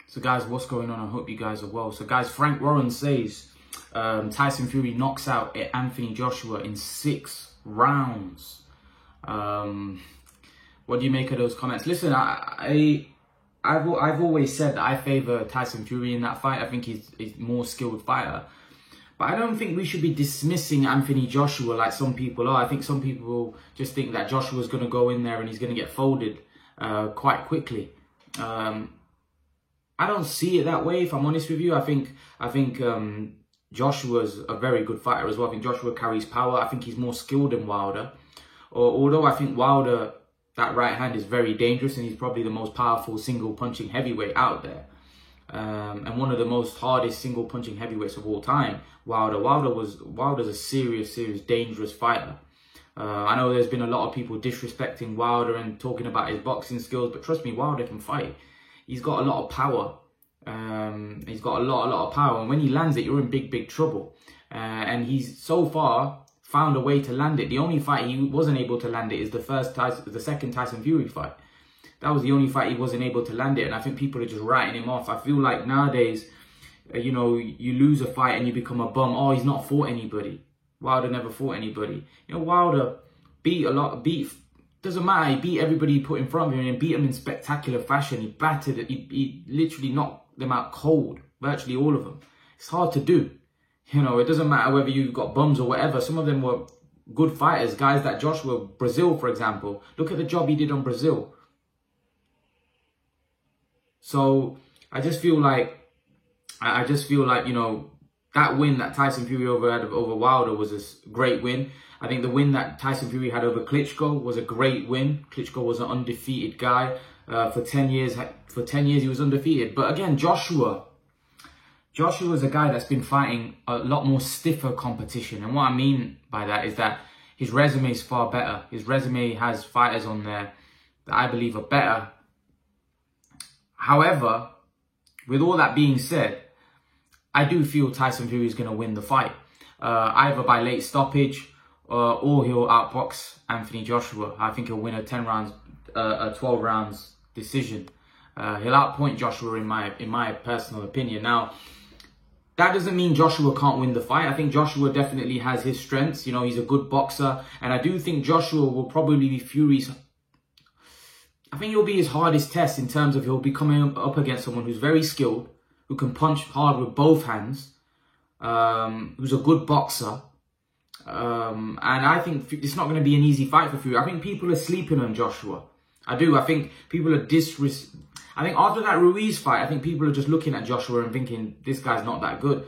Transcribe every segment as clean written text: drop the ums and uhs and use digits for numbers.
So guys, what's going on? I hope you guys are well. So guys, Frank Warren says Tyson Fury knocks out Anthony Joshua in 6 rounds. What do you make of those comments? Listen, I've always said that I favour Tyson Fury in that fight. I think he's a more skilled fighter. But I don't think we should be dismissing Anthony Joshua like some people are. I think some people just think that Joshua's going to go in there and he's going to get folded quite quickly. I don't see it that way, if I'm honest with you. I think Joshua's a very good fighter as well. I think Joshua carries power. I think he's more skilled than Wilder. Although I think Wilder, that right hand is very dangerous, and he's probably the most powerful single punching heavyweight out there. And one of the most hardest single punching heavyweights of all time, Wilder's a serious dangerous fighter. I know there's been a lot of people disrespecting Wilder and talking about his boxing skills, but trust me, Wilder can fight. He's got a lot of power. He's got a lot of power, and when he lands it, you're in big trouble. And he's so far found a way to land it. The only fight he wasn't able to land it is the second Tyson Fury fight. That was the only fight he wasn't able to land it, and I think people are just writing him off. I feel like nowadays, you know, you lose a fight and you become a bum. Oh, he's not fought anybody. Wilder never fought anybody. You know, Wilder doesn't matter. He beat everybody he put in front of him and beat them in spectacular fashion. He battered it. He literally knocked them out cold, virtually all of them. It's hard to do. You know, it doesn't matter whether you've got bums or whatever. Some of them were good fighters. Guys that Joshua, Brazil, for example. Look at the job he did on Brazil. So I just feel like, you know, that win that Tyson Fury had over Wilder was a great win. I think the win that Tyson Fury had over Klitschko was a great win. Klitschko was an undefeated guy. For 10 years he was undefeated. But again, Joshua is a guy that's been fighting a lot more stiffer competition. And what I mean by that is that his resume is far better. His resume has fighters on there that I believe are better. However, with all that being said, I do feel Tyson Fury is going to win the fight. Either by late stoppage or he'll outbox Anthony Joshua. I think he'll win a 12 rounds decision. He'll outpoint Joshua in my personal opinion. Now, that doesn't mean Joshua can't win the fight. I think Joshua definitely has his strengths. You know, he's a good boxer. And I do think Joshua will probably be Fury's... I think it'll be his hardest test in terms of he'll be coming up against someone who's very skilled, who can punch hard with both hands, who's a good boxer. And I think it's not going to be an easy fight for Fury. I think people are sleeping on Joshua. I do. I think people are I think after that Ruiz fight, I think people are just looking at Joshua and thinking, this guy's not that good.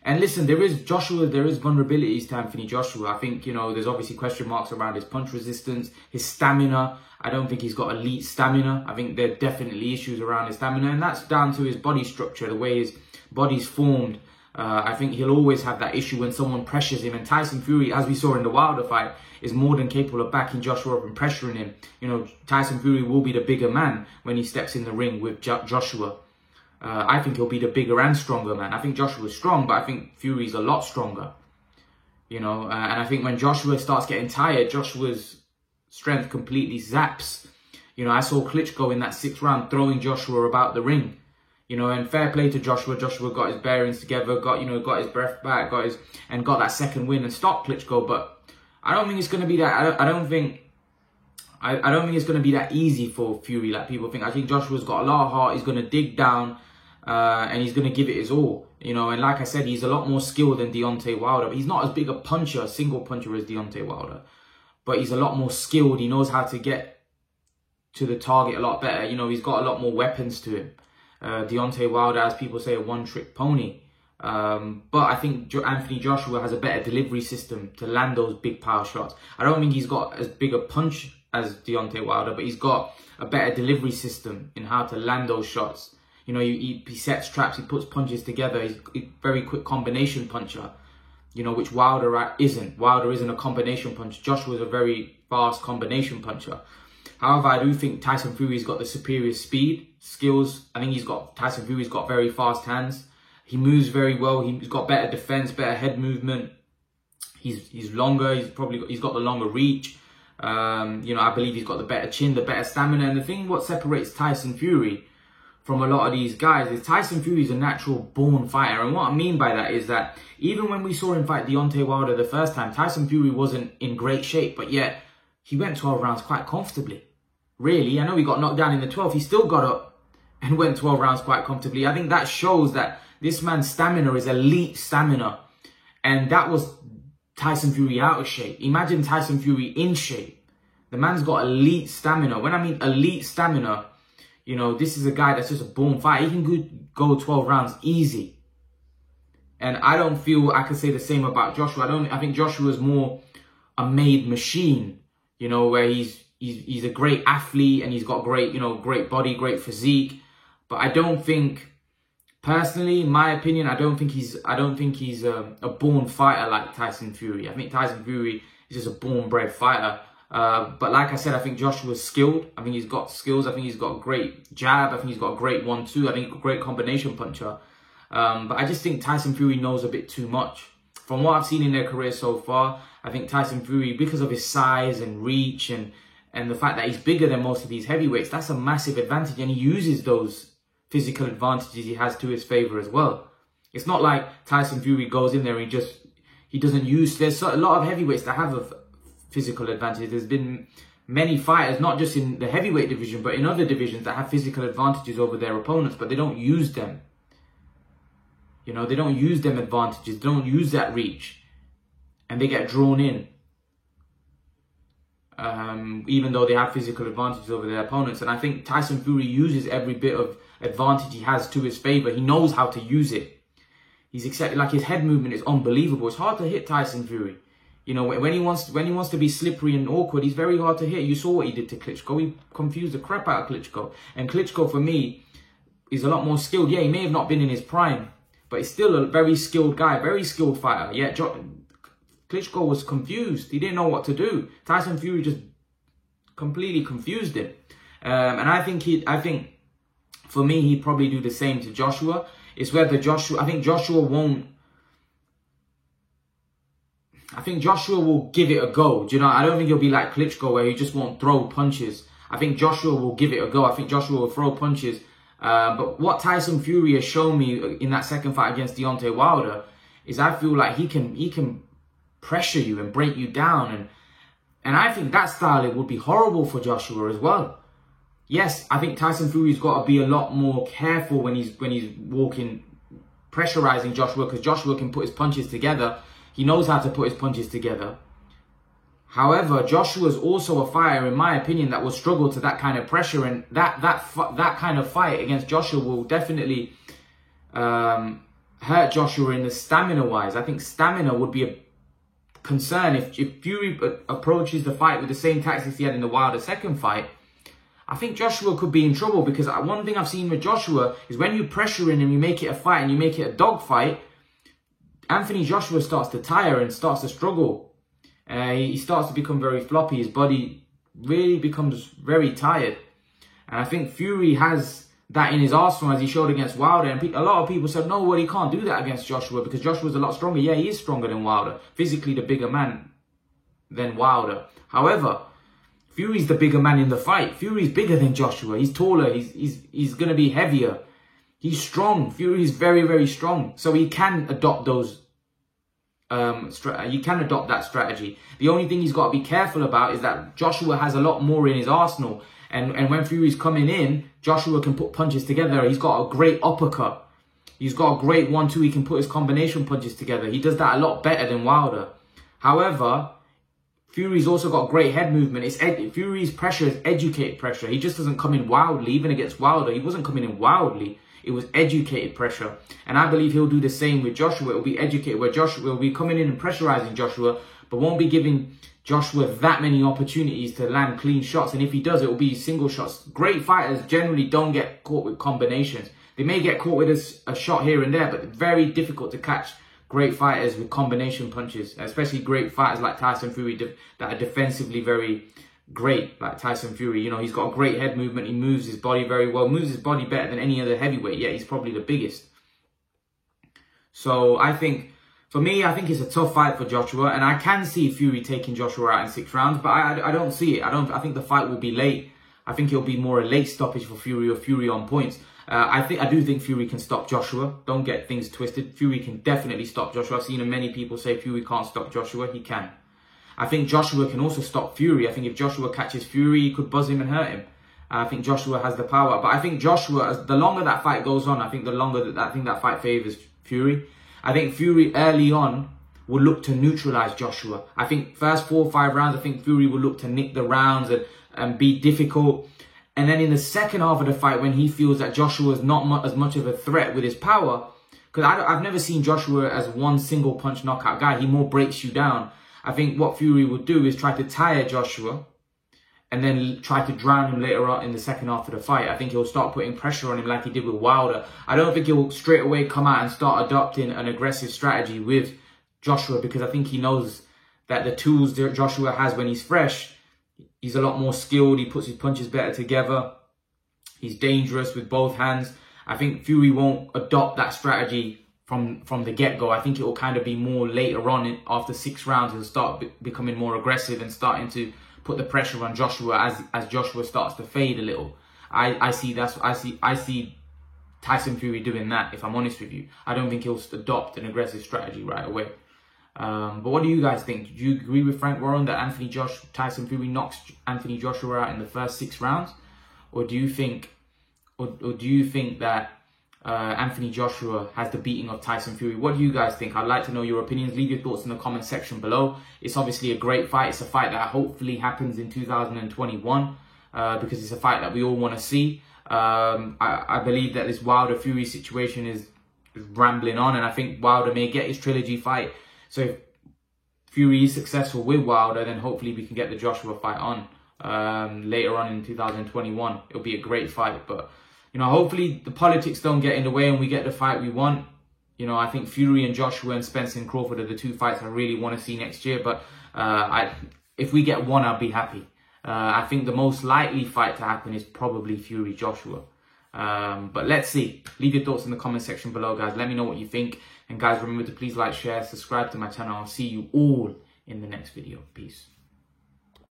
And listen, there is vulnerabilities to Anthony Joshua. I think, you know, there's obviously question marks around his punch resistance, his stamina. I don't think he's got elite stamina. I think there are definitely issues around his stamina, and that's down to his body structure, the way his body's formed. I think he'll always have that issue when someone pressures him. And Tyson Fury, as we saw in the Wilder fight, is more than capable of backing Joshua up and pressuring him. You know, Tyson Fury will be the bigger man when he steps in the ring with Joshua. I think he'll be the bigger and stronger man. I think Joshua's strong, but I think Fury's a lot stronger. You know, and I think when Joshua starts getting tired, Joshua's strength completely zaps. You know, I saw Klitschko in that 6th round throwing Joshua about the ring. You know, and fair play to Joshua. Joshua got his bearings together, got his breath back, got that second win and stopped Klitschko. But I don't think it's going to be that. I don't think it's going to be that easy for Fury like people think. I think Joshua's got a lot of heart. He's going to dig down. And he's going to give it his all, you know. And like I said, he's a lot more skilled than Deontay Wilder. But he's not as big a single puncher as Deontay Wilder. But he's a lot more skilled. He knows how to get to the target a lot better. You know, he's got a lot more weapons to him. Deontay Wilder, as people say, a one-trick pony. But I think Anthony Joshua has a better delivery system to land those big power shots. I don't think he's got as big a punch as Deontay Wilder, but he's got a better delivery system in how to land those shots. You know, he sets traps, he puts punches together. He's a very quick combination puncher, you know, which Wilder isn't. Wilder isn't a combination puncher. Joshua's a very fast combination puncher. However, I do think Tyson Fury's got the superior speed, skills. I think Tyson Fury's got very fast hands. He moves very well. He's got better defense, better head movement. He's longer. He's got the longer reach. You know, I believe he's got the better chin, the better stamina. And the thing what separates Tyson Fury from a lot of these guys is Tyson Fury is a natural born fighter. And what I mean by that is that even when we saw him fight Deontay Wilder the first time, Tyson Fury wasn't in great shape, but yet he went 12 rounds quite comfortably. Really, I know he got knocked down in the 12th. He still got up and went 12 rounds quite comfortably. I think that shows that this man's stamina is elite stamina. And that was Tyson Fury out of shape. Imagine Tyson Fury in shape. The man's got elite stamina. When I mean elite stamina, you know, this is a guy that's just a born fighter. He can go 12 rounds easy. And I don't feel I could say the same about Joshua. I think Joshua's more a made machine, you know, where he's a great athlete and he's got great, you know, great body, great physique. But I don't think, personally, in my opinion, I don't think he's a born fighter like Tyson Fury. I think Tyson Fury is just a born bred fighter. But like I said, I think Joshua's skilled. I think he's got skills. I think he's got a great jab. I think he's got a great 1-2. I think he's a great combination puncher. But I just think Tyson Fury knows a bit too much. From what I've seen in their career so far, I think Tyson Fury, because of his size and reach and the fact that he's bigger than most of these heavyweights, that's a massive advantage. And he uses those physical advantages he has to his favor as well. It's not like Tyson Fury goes in there and he doesn't use. There's a lot of heavyweights that have a physical advantage. There's been many fighters, not just in the heavyweight division, but in other divisions that have physical advantages over their opponents, but they don't use them. You know, they don't use them advantages. They don't use that reach. And they get drawn in. Even though they have physical advantages over their opponents. And I think Tyson Fury uses every bit of advantage he has to his favor. He knows how to use it. He's accepted, like his head movement is unbelievable. It's hard to hit Tyson Fury. You know, when he wants to be slippery and awkward, he's very hard to hit. You saw what he did to Klitschko. He confused the crap out of Klitschko. And Klitschko, for me, is a lot more skilled. Yeah, he may have not been in his prime, but he's still a very skilled guy, very skilled fighter. Yeah, Klitschko was confused. He didn't know what to do. Tyson Fury just completely confused him. And I think for me, he'd probably do the same to Joshua. It's whether I think Joshua will give it a go. Do you know? I don't think he'll be like Klitschko where he just won't throw punches. I think Joshua will give it a go. I think Joshua will throw punches. But what Tyson Fury has shown me in that second fight against Deontay Wilder is I feel like he can pressure you and break you down. And I think that style, it would be horrible for Joshua as well. Yes, I think Tyson Fury's got to be a lot more careful when he's walking, pressurizing Joshua, because Joshua can put his punches together. He knows how to put his punches together. However, Joshua's also a fighter, in my opinion, that will struggle to that kind of pressure, and that kind of fight against Joshua will definitely hurt Joshua in the stamina-wise. I think stamina would be a concern if Fury approaches the fight with the same tactics he had in the Wilder second fight. I think Joshua could be in trouble, because one thing I've seen with Joshua is when you pressure in and you make it a fight and you make it a dog fight, Anthony Joshua starts to tire and starts to struggle. He starts to become very floppy. His body really becomes very tired. And I think Fury has that in his arsenal, as he showed against Wilder. And a lot of people said, no, well, he can't do that against Joshua because Joshua's a lot stronger. Yeah, he is stronger than Wilder. Physically the bigger man than Wilder. However, Fury's the bigger man in the fight. Fury's bigger than Joshua. He's taller. He's going to be heavier. He's strong. Fury's very, very strong. So he can adopt those. You can adopt that strategy. The only thing he's got to be careful about is that Joshua has a lot more in his arsenal. And when Fury's coming in, Joshua can put punches together. He's got a great uppercut. He's got a great 1-2. He can put his combination punches together. He does that a lot better than Wilder. However, Fury's also got great head movement. Fury's pressure is educated pressure. He just doesn't come in wildly. Even against Wilder, he wasn't coming in wildly. It was educated pressure. And I believe he'll do the same with Joshua. It will be educated, where Joshua will be coming in and pressurizing Joshua, but won't be giving Joshua that many opportunities to land clean shots. And if he does, it will be single shots. Great fighters generally don't get caught with combinations. They may get caught with a shot here and there, but it's very difficult to catch great fighters with combination punches, especially great fighters like Tyson Fury that are defensively very great, like Tyson Fury. You know, he's got a great head movement. He moves his body very well, moves his body better than any other heavyweight. Yeah, he's probably the biggest. So I think, for me, I think it's a tough fight for Joshua, and I can see Fury taking Joshua out in 6 rounds, but I don't see it. I think the fight will be late. I think it'll be more a late stoppage for Fury or Fury on points. I do think Fury can stop Joshua. Don't get things twisted. Fury can definitely stop Joshua. I've seen many people say Fury can't stop Joshua. He can. I think Joshua can also stop Fury. I think if Joshua catches Fury, he could buzz him and hurt him. I think Joshua has the power. But I think Joshua, the longer that fight goes on, I think the longer that fight favours Fury. I think Fury early on will look to neutralise Joshua. I think first 4 or 5 rounds, I think Fury will look to nick the rounds and be difficult. And then in the second half of the fight, when he feels that Joshua is not as much of a threat with his power, because I've never seen Joshua as one single punch knockout guy. He more breaks you down. I think what Fury will do is try to tire Joshua and then try to drown him later on in the second half of the fight. I think he'll start putting pressure on him like he did with Wilder. I don't think he'll straight away come out and start adopting an aggressive strategy with Joshua, because I think he knows that the tools that Joshua has when he's fresh, he's a lot more skilled. He puts his punches better together. He's dangerous with both hands. I think Fury won't adopt that strategy from the get-go. I think it will kind of be more later on after 6 rounds. He'll start becoming more aggressive and starting to put the pressure on Joshua as Joshua starts to fade a little. I see Tyson Fury doing that, if I'm honest with you. I don't think he'll adopt an aggressive strategy right away. But what do you guys think? Do you agree with Frank Warren that Tyson Fury knocks Anthony Joshua out in the first 6 rounds? Or do you think that Anthony Joshua has the beating of Tyson Fury? What do you guys think? I'd like to know your opinions. Leave your thoughts in the comment section below. It's obviously a great fight. It's a fight that hopefully happens in 2021 because it's a fight that we all want to see. I believe that this Wilder Fury situation is rambling on, and I think Wilder may get his trilogy fight. So if Fury is successful with Wilder, then hopefully we can get the Joshua fight on later on in 2021. It'll be a great fight, but you know, hopefully the politics don't get in the way and we get the fight we want. You know, I think Fury and Joshua and Spence and Crawford are the 2 fights I really want to see next year. But if we get one, I'll be happy. I think the most likely fight to happen is probably Fury-Joshua. But let's see. Leave your thoughts in the comment section below, guys. Let me know what you think. And guys, remember to please like, share, subscribe to my channel. I'll see you all in the next video. Peace.